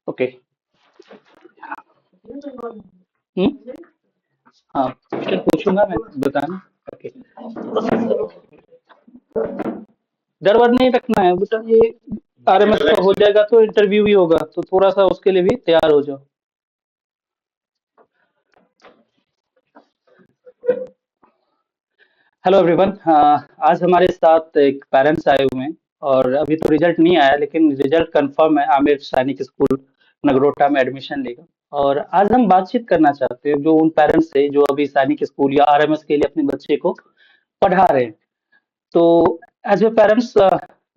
Okay. हम्म। हाँ, question पूछूंगा मैं, बताना। ओके। डर वर नहीं रखना है बेटा, ये आरएमएस का हो जाएगा तो इंटरव्यू भी होगा, तो थोड़ा सा उसके लिए भी तैयार हो जाओ। Hello everyone. आज हमारे साथ एक पेरेंट्स आए हुए हैं, और अभी तो रिजल्ट नहीं आया, लेकिन रिजल्ट कंफर्म है। आमिर सैनिक स्कूल नगरोटा में एडमिशन लेगा। और आज हम बातचीत करना चाहते हैं जो उन पेरेंट्स से जो अभी सैनिक स्कूल या आरएमएस के लिए अपने बच्चे को पढ़ा रहे हैं। तो एज ए पेरेंट्स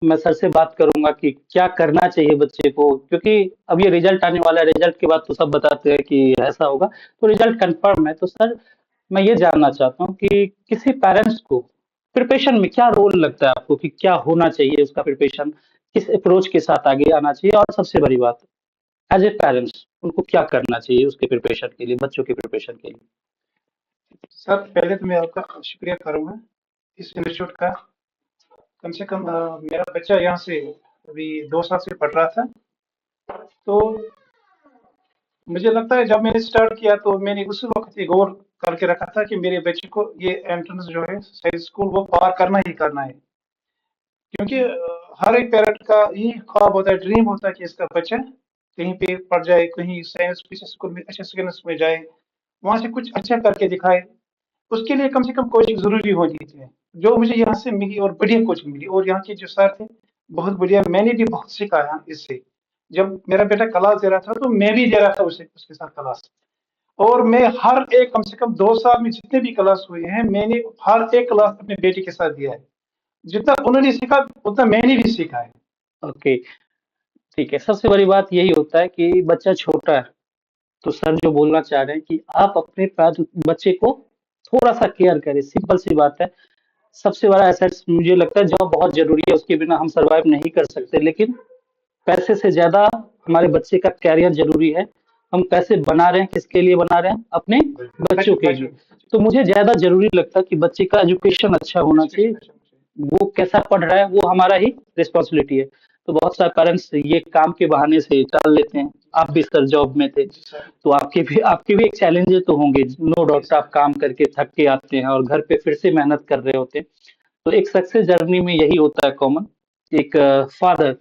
मैं सर से बात करूंगा कि क्या करना चाहिए बच्चे को, क्योंकि अब ये रिजल्ट आने वाला है। रिजल्ट के बाद तो सब बताते हैं कि ऐसा होगा, तो रिजल्ट कंफर्म है। तो सर, मैं ये जानना चाहता हूँ कि किसी पेरेंट्स को प्रिपरेशन में क्या रोल लगता है आपको, कि क्या होना चाहिए उसका प्रिपरेशन, किस अप्रोच के साथ आगे आना चाहिए, और सबसे बड़ी बात, एज ए पेरेंट्स उनको क्या करना चाहिए उसके प्रिपरेशन के लिए, बच्चों के प्रिपरेशन के लिए। सर, पहले तो मैं आपका शुक्रिया करूँगा इस इंस्टीट्यूट का। कम से कम मेरा बच्चा यहाँ से अभी 2 साल से पढ़ रहा था। तो मुझे लगता है जब मैंने स्टार्ट किया तो मैंने उस वक़्त ये गौर करके रखा था कि मेरे बच्चे को ये एंट्रेंस जो है साइंस स्कूल वो पार करना ही करना है। क्योंकि हर एक पेरेंट का यही ख्वाब होता है, ड्रीम होता है कि इसका बच्चा कहीं पे पढ़ जाए, कहीं साइंस किसी स्कूल में अच्छे सेकेंडरी स्कूल में जाए, वहाँ से कुछ अच्छा करके दिखाए। उसके लिए कम से कम कोचिंग ज़रूरी होनी चाहिए, जो मुझे यहाँ से मिली और बढ़िया कोचिंग मिली। और यहाँ के जो सर थे, बहुत बढ़िया, मैंने भी बहुत सीखा यहाँ इससे। जब मेरा बेटा क्लास दे रहा था, तो मैं भी दे रहा था उसे उसके साथ क्लास। और मैं हर एक कम से कम 2 साल में जितने भी क्लास हुए हैं, मैंने हर एक क्लास अपने बेटे के साथ दिया है। जितना उन्होंने सीखा, उतना मैंने भी सीखा है। ओके, ठीक है। सबसे बड़ी बात यही होता है कि बच्चा छोटा है, तो सर जो बोलना चाह रहे हैं कि आप अपने बच्चे को थोड़ा सा केयर करें, सिंपल सी बात है। सबसे बड़ा एसेट्स मुझे लगता है जॉब बहुत जरूरी है, उसके बिना हम सरवाइव नहीं कर सकते, लेकिन पैसे से ज्यादा हमारे बच्चे का कैरियर जरूरी है। हम पैसे बना रहे हैं, किसके लिए बना रहे हैं? अपने बच्चों के लिए। तो मुझे ज्यादा जरूरी लगता है कि बच्चे का एजुकेशन अच्छा होना चाहिए। वो कैसा पढ़ रहा है वो हमारा ही रिस्पॉन्सिबिलिटी है। तो बहुत सारे पेरेंट्स ये काम के बहाने से टाल लेते हैं। आप भी सर जॉब में थे, जी सर। तो आपके भी एक चैलेंजेस तो होंगे, नो जी डाउट। सर। आप काम करके थक के आते हैं और घर पे फिर से मेहनत कर रहे होते हैं। तो एक सक्सेस जर्नी में यही होता है कॉमन। एक फादर,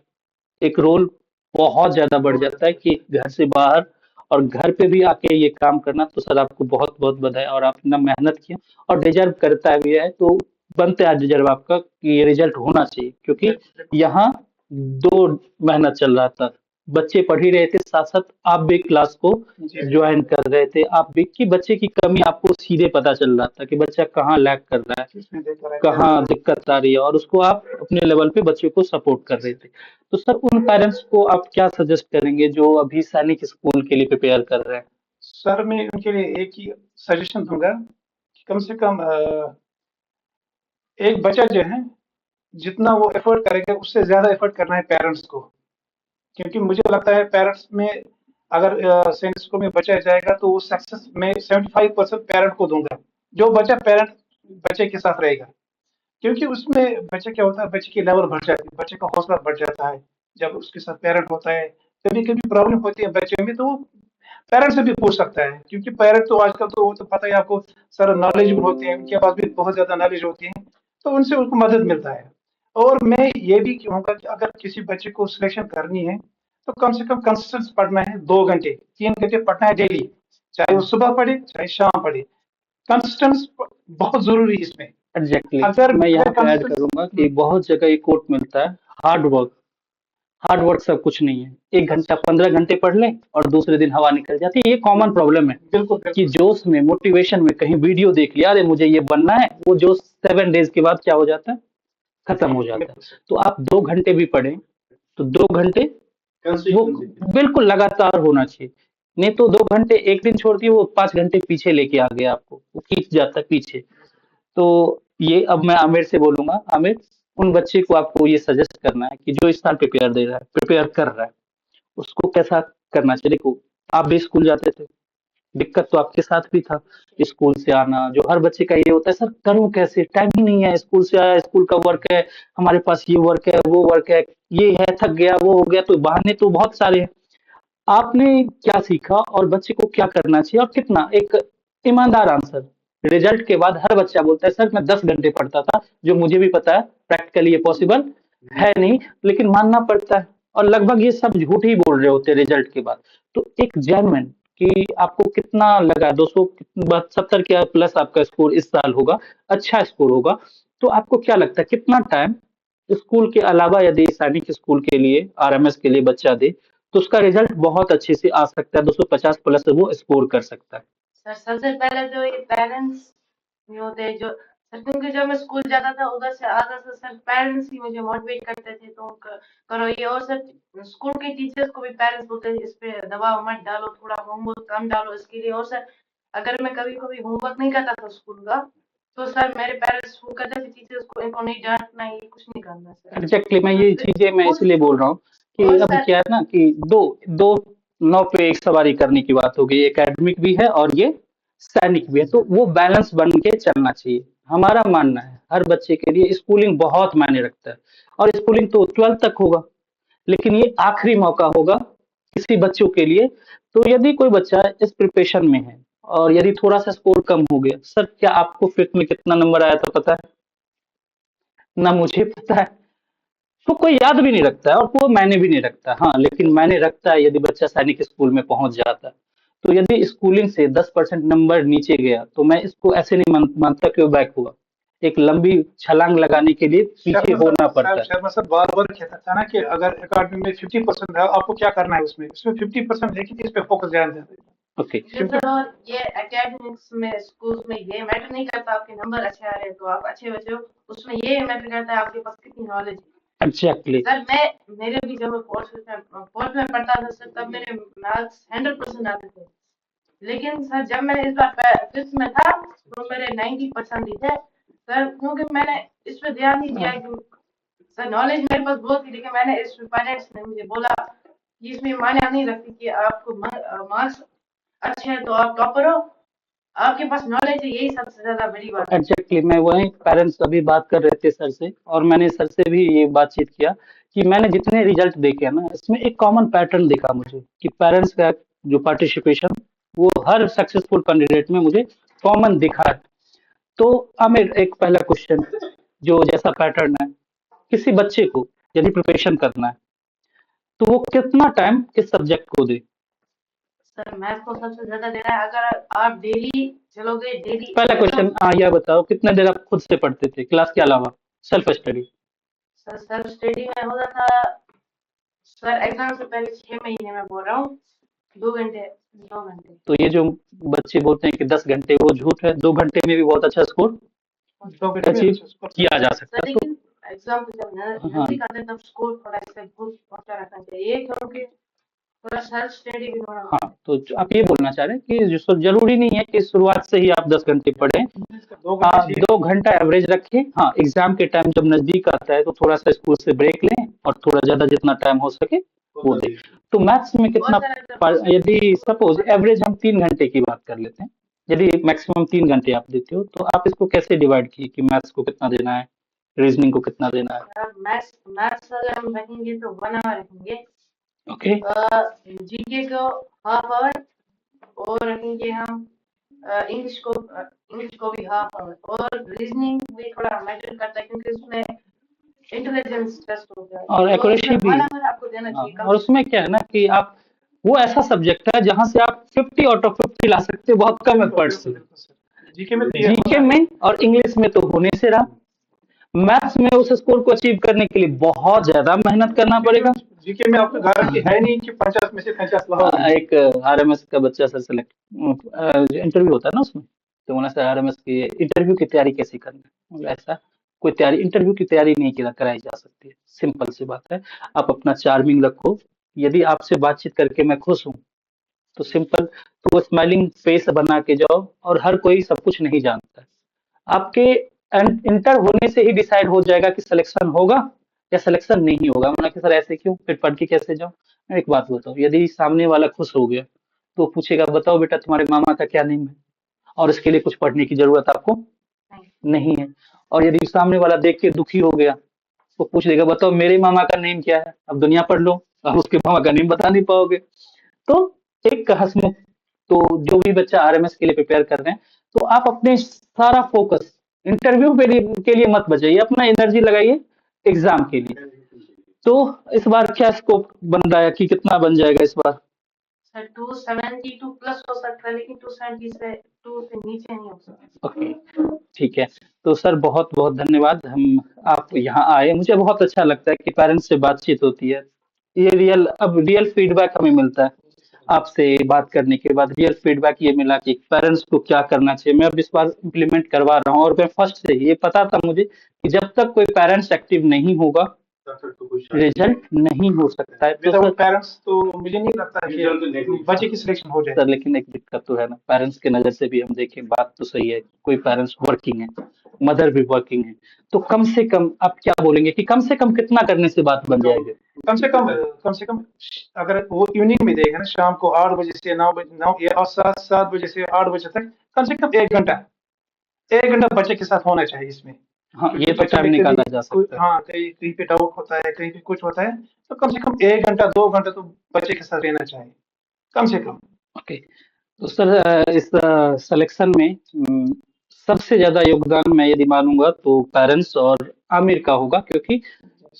एक रोल बहुत ज्यादा बढ़ जाता है कि घर से बाहर और घर पे भी आके ये काम करना। तो सर आपको बहुत बहुत बधाई, और आप इतना मेहनत किया और डिजर्व करता है भी है, तो बनते है डिजर्व आपका कि ये रिजल्ट होना चाहिए। क्योंकि यहाँ दो मेहनत चल रहा था, बच्चे पढ़ ही रहे थे, साथ साथ आप भी क्लास को जी सर। ज्वाइन कर रहे थे। आप भी कि बच्चे की कमी आपको सीधे पता चल रहा था कि बच्चा कहाँ लैग कर रहा है, किसमें देखा है क्या? कहाँ दिक्कत आ रही है, और उसको आप अपने लेवल पे बच्चे को सपोर्ट कर रहे थे। तो सर उन पेरेंट्स को आप क्या सजेस्ट करेंगे जो अभी सैनिक स्कूल के लिए प्रिपेयर कर रहे हैं? सर, मैं उनके लिए एक ही सजेशन दूंगा कि कम से कम एक बच्चा जो है, जितना वो एफर्ट करेगा उससे ज्यादा एफर्ट करना है पेरेंट्स को। क्योंकि मुझे लगता है पेरेंट्स में अगर साइंस स्कूल में बच्चा जाएगा तो वो सक्सेस में 75% पेरेंट को दूंगा। जो बच्चा पेरेंट बच्चे के साथ रहेगा, क्योंकि उसमें बच्चे क्या होता है, बच्चे की लेवल बढ़ जाती है, बच्चे का हौसला बढ़ जाता है जब उसके साथ पेरेंट होता है। कभी कभी प्रॉब्लम होती है बच्चे में, तो वो पेरेंट्स से भी पूछ सकता है, क्योंकि पेरेंट तो आजकल तो वो तो पता ही है आपको, सर नॉलेजेबल होते हैं, उनके पास भी बहुत ज्यादा नॉलेज होती है। तो उनसे उनको मदद मिलता है। और मैं ये भी कहूँगा कि अगर किसी बच्चे को सिलेक्शन करनी है, तो कम से कम कंसिस्टेंट पढ़ना है, 2 घंटे 3 घंटे पढ़ना है डेली। चाहे वो सुबह पढ़े चाहे शाम पढ़े, कंसिस्टेंस बहुत जरूरी है इसमें। एग्जैक्टली, अगर मैं यहाँ अगर पे ऐड कंसिस्टेंस। करूंगा कि बहुत जगह ये कोट मिलता है, हार्ड वर्क। हार्ड वर्क सब कुछ नहीं है। एक बस। घंटा 15 घंटे पढ़ लें और दूसरे दिन हवा निकल जाती है। ये कॉमन प्रॉब्लम है बिल्कुल कि बिल्कुल सर। जोश में, मोटिवेशन में कहीं वीडियो देख लिया, अरे मुझे ये बनना है, वो जोश 7 डेज के बाद क्या हो जाता है? खत्म हो जाता है। बिल्कुल सर। तो आप 2 घंटे भी पढ़ें, तो 2 घंटे वो बिल्कुल लगातार होना चाहिए। नहीं तो 2 घंटे एक दिन छोड़ दिए, वो 5 घंटे पीछे लेके आ गया आपको, वो खींच जाता है पीछे। तो ये अब मैं आमिर से बोलूंगा। आमिर, उन बच्चे को आपको ये सजेस्ट करना है कि जो इस साल प्रिपेयर दे रहा है, प्रिपेयर कर रहा है, उसको कैसा करना चाहिए? देखो, आप भी स्कूल जाते थे, दिक्कत तो आपके साथ भी था। स्कूल से आना, जो हर बच्चे का ये होता है, सर करूं कैसे, टाइम ही नहीं है, स्कूल से आया, स्कूल का वर्क है, हमारे पास ये वर्क है, वो वर्क है, ये है, थक गया, वो हो गया, तो बहाने तो बहुत सारे हैं। आपने क्या सीखा और बच्चे को क्या करना चाहिए और कितना? एक ईमानदार आंसर। रिजल्ट के बाद हर बच्चा बोलता है सर मैं 10 घंटे पढ़ता था, जो मुझे भी पता है प्रैक्टिकली ये पॉसिबल है नहीं, लेकिन मानना पड़ता है। और लगभग ये सब झूठ ही बोल रहे होते हैं रिजल्ट के बाद। तो एक जेन्युइन कि आपको कितना लगा 270 के प्लस आपका स्कोर इस साल होगा, अच्छा स्कोर होगा, तो आपको क्या लगता है कितना टाइम स्कूल के अलावा यदि सैनिक स्कूल के लिए आरएमएस के लिए बच्चा दे तो उसका रिजल्ट बहुत अच्छे से आ सकता है, 250 प्लस वो स्कोर कर सकता है। सर सबसे पहले तो ये पेरेंट्स नहीं होते जो सर, क्योंकि जब मैं स्कूल जाता था उधर से आता था सर, पेरेंट्स ही मुझे मोटिवेट करते थे तो करो ये। और सर स्कूल के टीचर्स को भी पेरेंट्स बोलते थे इस पे दबाव मत डालो, थोड़ा होमवर्क कम डालो इसके लिए। और सर अगर मैं कभी कभी होमवर्क नहीं करता था स्कूल का, तो सर मेरे पेरेंट्स वो कहते थे टीचर्स को, इनको नहीं डांटना, ये कुछ नहीं करना सर। एग्जैक्टली मैं ये चीजें मैं उस इसलिए बोल रहा हूँ कि और अभी सर क्या है ना कि दो दो नौ पे एक सवारी करने की बात होगी, एकेडमिक भी है और ये सैनिक भी है, तो वो बैलेंस बन के चलना चाहिए। हमारा मानना है हर बच्चे के लिए स्कूलिंग बहुत मायने रखता है, और स्कूलिंग तो 12 तक होगा, लेकिन ये आखिरी मौका होगा किसी बच्चों के लिए। तो यदि कोई बच्चा इस प्रिपरेशन में है और यदि थोड़ा सा स्कोर कम हो गया, सर क्या आपको फिफ्थ में कितना नंबर आया था पता है? ना मुझे पता है, तो कोई याद भी नहीं रखता है और वो मायने भी नहीं रखता। हाँ, लेकिन मायने रखता है यदि बच्चा सैनिक स्कूल में पहुंच जाता है। तो यदि स्कूलिंग से 10% नंबर नीचे गया तो मैं इसको ऐसे नहीं मानता कि वो बैक हुआ। एक लंबी छलांग लगाने के लिए पीछे होना पड़ता है। शर्मा सर बार बार कहता था ना कि अगर अकेडमी में 50% है आपको क्या करना है, उसमें उसमें 50% है कि इस पे फोकस ध्यान देना है। ओके। ये सर, और ये एकेडमिक्स में स्कूल्स में ये मैटर नहीं करता आपके नंबर अच्छे आ रहे हैं तो आप अच्छे बच्चे हो, उसमें ये मैटर करता है आपके पास कितनी नॉलेज है। एग्जैक्टली। सर मैं मेरे भी जब मैं फोर्थ में पढ़ता था सर, तब मेरे मार्क्स 100% आते थे। लेकिन सर जब मैंने इस बार फिफ्थ में था तो मेरे 90% ही थे सर, क्योंकि मैंने इस पे ध्यान नहीं दिया कि सर नॉलेज मेरे पास बहुत थी, लेकिन मैंने इस पेरेंट्स ने मुझे बोला कि इसमें मायने नहीं रखती कि आपको मार्क्स अच्छे हैं तो आप टॉपर हो, आपके पास नॉलेज है, यही सबसे ज्यादा बड़ी बात है। एग्जैक्टली मैं वही पेरेंट्स अभी बात कर रहे थे सर से, और मैंने सर से भी ये बातचीत किया कि मैंने जितने रिजल्ट देखे हैं ना, इसमें एक कॉमन पैटर्न देखा मुझे कि पेरेंट्स का जो पार्टिसिपेशन वो हर सक्सेसफुल कैंडिडेट में मुझे कॉमन दिखा है। तो आमिर, एक पहला क्वेश्चन जो जैसा पैटर्न है, किसी बच्चे को यदि प्रिपरेशन करना है तो वो कितना टाइम किस सब्जेक्ट को दे? सर मैथ को सबसे ज्यादा देना है, अगर आप डेली चलोगे डेली पहला क्वेश्चन यह बताओ कितने देर आप खुद से पढ़ते थे क्लास के अलावा, self study? Sir self study में होता था सर, एग्जाम से पहले 6 महीने में बोल रहा हूँ, 2 घंटे 2 घंटे। तो ये जो बच्चे बोलते हैं कि 10 घंटे, वो झूठ है। 2 घंटे में भी बहुत अच्छा स्कोर 2 घंटे में अचीव स्कोर किया जा सर सकता है। तो लेकिन एग्जाम को जब हाँ, नजदीक आते हैं तब स्कोर थोड़ा इससे बहुत ऊंचा रखना चाहिए, क्योंकि थोड़ा सेल्फ स्टडी भी थोड़ा। हाँ, तो आप ये बोलना चाह रहे हैं कि जो जरूरी नहीं है कि शुरुआत से ही आप 10 घंटे पढ़ें। 2 घंटे चाहिए। 2 घंटा एवरेज रखें। हाँ, एग्जाम के टाइम जब नजदीक आता है तो थोड़ा सा स्कूल से ब्रेक लें और थोड़ा ज्यादा जितना टाइम हो सके वो दें। तो मैथ्स में कितना बहुत सारे यदि सपोज एवरेज हम 3 घंटे की बात कर लेते हैं, यदि मैक्सिमम 3 घंटे आप देते हो तो आप इसको कैसे डिवाइड किए कि मैथ्स को कितना देना है, रीजनिंग को कितना देना है? मैथ्स मैथ्स अगर हम रखेंगे तो 1 आवर रखेंगे, ओके। जीके को हाफ आवर, और रखेंगे हम इंग्लिश को भी हाफ आवर। और रीजनिंग भी थोड़ा मैटर करता है क्योंकि उसमें इंटेलिजेंस टेस्ट होता है, और तो एक्यूरेसी उसमें भी। 1 आवर आपको देना हाँ, चाहिए कम और से उसमें क्या है ना कि आप वो ऐसा सब्जेक्ट है जहां से आप 50 आउट ऑफ 50 ला सकते हो बहुत कम एफर्ट से। जीके में तो ये जीके होना है। में और इंग्लिश में तो होने से रहा, मैथ्स में उस स्कोर को अचीव करने के लिए बहुत ज्यादा मेहनत करना पड़ेगा। जीके में आपको गारंटी है नहीं कि 50 में से 50 लाओगे। एक आरएमएस का बच्चा सर सेलेक्ट इंटरव्यू होता है ना उसमें, तो बोला सर आरएमएस की इंटरव्यू की तैयारी कैसे करनी है? बोला, ऐसा कोई तैयारी, इंटरव्यू की तैयारी नहीं कराई जा सकती है। सिंपल सी बात है, आप अपना चार्मिंग रखो। यदि आपसे बातचीत करके मैं खुश हूँ तो सिंपल, तो वो स्माइलिंग फेस बना के जाओ। और हर कोई सब कुछ नहीं जानता है, आपके इंटर होने से ही डिसाइड हो जाएगा कि सिलेक्शन होगा या सिलेक्शन नहीं होगा। मैंने कहा सर ऐसे क्यों, फिर पढ़ के कैसे जाऊं? मैं एक बात बताओ, यदि सामने वाला खुश हो गया तो पूछेगा बताओ बेटा तुम्हारे मामा का क्या नेम है, और इसके लिए कुछ पढ़ने की जरूरत आपको नहीं। नहीं है। और यदि सामने वाला देख के दुखी हो गया तो पूछ देगा बताओ मेरे मामा का नेम क्या है, अब दुनिया पढ़ लो, अब उसके मामा का नेम बता नहीं पाओगे। तो एक हंसमुख, तो जो भी बच्चा आरएमएस के लिए प्रिपेयर कर रहे हैं, तो आप अपने सारा फोकस इंटरव्यू के लिए मत बजाइए, अपना एनर्जी लगाइए एग्जाम के लिए। तो इस बार क्या स्कोप बन रहा है कि कितना बन जाएगा इस बार? सर 272 प्लस हो सकता है, लेकिन 270 से 2 से नीचे नहीं हो सकता। ओके, ठीक है। तो सर बहुत बहुत धन्यवाद, हम आप यहाँ आए, मुझे बहुत अच्छा लगता है कि पेरेंट्स से बातचीत होती है। ये रियल फीडबैक हमें मिलता है आपसे बात करने के बाद। रियल फीडबैक ये मिला कि पेरेंट्स को क्या करना चाहिए। मैं अब इस बार इम्प्लीमेंट करवा रहा हूँ, और मैं फर्स्ट से ये पता था मुझे कि जब तक कोई पेरेंट्स एक्टिव नहीं होगा रिजल्ट नहीं हो सकता है। तो विदाउट पेरेंट्स तो मुझे नहीं लगता है कि बच्चे की सिलेक्शन हो जाए। सर लेकिन एक दिक्कत तो है ना, पेरेंट्स की नजर से भी हम देखें, बात तो सही है, कोई पेरेंट्स वर्किंग है, मदर भी वर्किंग है, तो कम से कम आप क्या बोलेंगे कि कम से कम कितना करने से बात बन जाएगी? कम से कम अगर वो इवनिंग में देगा ना, शाम को 8 बजे से 9 बजे, 9 या 7 बजे से 8 बजे तक, कम से कम 1 घंटा बच्चे के साथ होना चाहिए इसमें। हाँ, ये तो टाइम निकाला जा सकता है। हाँ, कहीं कहीं पे डाउट होता है, कहीं पे कुछ होता है, तो कम से कम 1 घंटा 2 घंटा तो बच्चे के साथ रहना चाहिए, कम से कम। ओके, तो सर इस सिलेक्शन में सबसे ज्यादा योगदान मैं यदि मानूंगा तो पेरेंट्स और आमिर का होगा, क्योंकि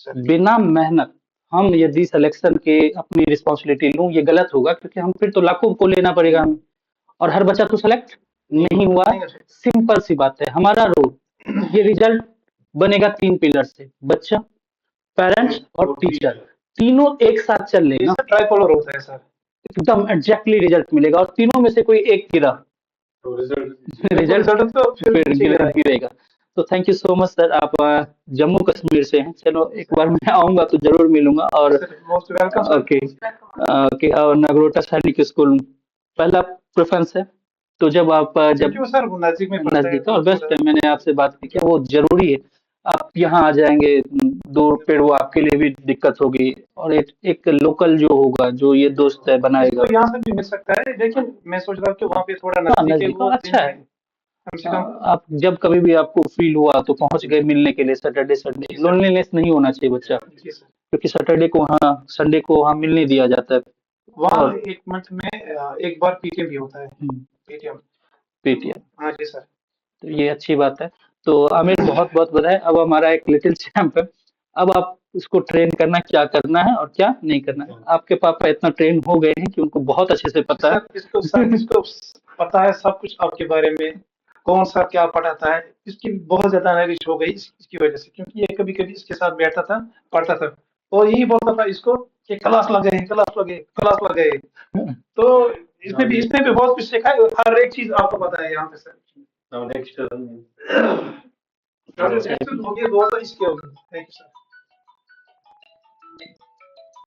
बिना मेहनत हम यदि सिलेक्शन के अपनी रिस्पॉन्सिबिलिटी लूं, ये गलत होगा, क्योंकि हम फिर तो लाखों को लेना पड़ेगा हमें, और हर बच्चा तो सेलेक्ट नहीं हुआ। सिंपल सी बात है, हमारा रोल, ये रिजल्ट बनेगा 3 पिलर से, बच्चा, पेरेंट्स और टीचर, तीनों एक साथ चल लेना, ट्राइकोलर होता है सर, एकदम एग्जैक्टली रिजल्ट मिलेगा। और तीनों में से कोई एक गिरा तो रिजल्ट तो फिर गिरेगा। तो thank you so much sir, आप जम्मू कश्मीर से हैं। चलो एक बार मैं आऊंगा तो जरूर मिलूंगा। और मोस्ट वेलकम। ओके ओके, और नगरोटा सैनिक स्कूल पहला प्रेफरेंस है, तो जब आप जब सर नजदीक में पड़ता है नजदीक और बेस्ट है, मैंने आपसे बात की कि वो जरूरी है। आप यहाँ आ जाएंगे, दूर पेड़ वो आपके लिए भी दिक्कत होगी, और एक लोकल जो होगा, जो ये दोस्त है बनाएगा, तो यहाँ से भी मिल सकता है, लेकिन मैं सोच रहा हूँ कि वहाँ पे थोड़ा हाँ नजदीक है, नजदीक वो अच्छा है। कम से कम। आप जब कभी भी आपको फील हुआ तो पहुंच गए मिलने के लिए, सैटरडे संडे लोनलीनेस नहीं होना चाहिए बच्चा, जी सर। क्योंकि सैटरडे को वहाँ, संडे को वहाँ मिलने दिया जाता है। वहाँ और एक मंथ में एक बार पीटीएम भी होता है। पेटीएम, हाँ जी सर। तो ये अच्छी बात है। तो आमिर बहुत बहुत बधाई। अब हमारा एक लिटिल चैंप है, अब आप इसको ट्रेन करना, क्या करना है और क्या नहीं करना है। आपके पापा इतना ट्रेन हो गए हैं कि उनको बहुत अच्छे से पता है। इसको पता है सब कुछ आपके बारे में, कौन सा क्या पढ़ाता है, इसकी बहुत ज्यादा नॉलेज हो गई इसकी वजह से, क्योंकि ये कभी कभी इसके साथ बैठता था, पढ़ता था, और यही बोलता था इसको कि क्लास लगे, क्लास लगे, क्लास लगे। तो इसने भी बहुत कुछ सीखा है, हर एक चीज आपको पता है यहाँ पे सर। नेक्स्ट हो गया, इसके होगी। Thank you sir.